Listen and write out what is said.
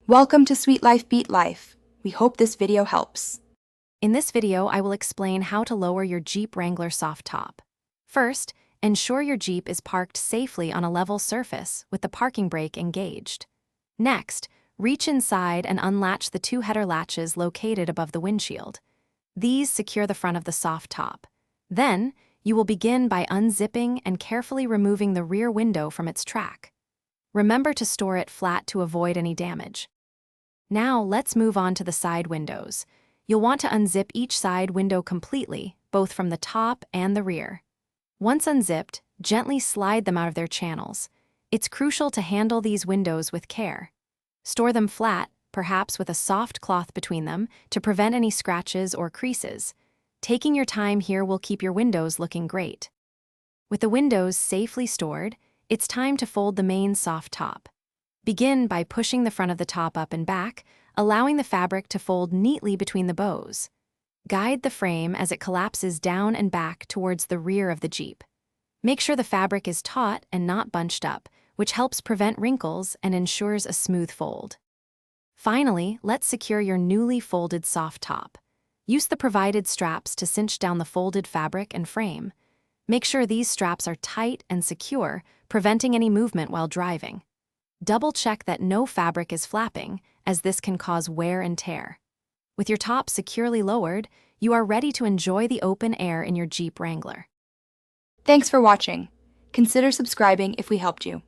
Welcome to Sweet Life Beat Life. We hope this video helps. In this video, I will explain how to lower your Jeep Wrangler soft top. First, ensure your Jeep is parked safely on a level surface with the parking brake engaged. Next, reach inside and unlatch the two header latches located above the windshield. These secure the front of the soft top. Then, you will begin by unzipping and carefully removing the rear window from its track. Remember to store it flat to avoid any damage. Now, let's move on to the side windows. You'll want to unzip each side window completely, both from the top and the rear. Once unzipped, gently slide them out of their channels. It's crucial to handle these windows with care. Store them flat, perhaps with a soft cloth between them, to prevent any scratches or creases. Taking your time here will keep your windows looking great. With the windows safely stored, it's time to fold the main soft top. Begin by pushing the front of the top up and back, allowing the fabric to fold neatly between the bows. Guide the frame as it collapses down and back towards the rear of the Jeep. Make sure the fabric is taut and not bunched up, which helps prevent wrinkles and ensures a smooth fold. Finally, let's secure your newly folded soft top. Use the provided straps to cinch down the folded fabric and frame. Make sure these straps are tight and secure, preventing any movement while driving. Double-check that no fabric is flapping, as this can cause wear and tear. With your top securely lowered, you are ready to enjoy the open air in your Jeep Wrangler. Thanks for watching. Consider subscribing if we helped you.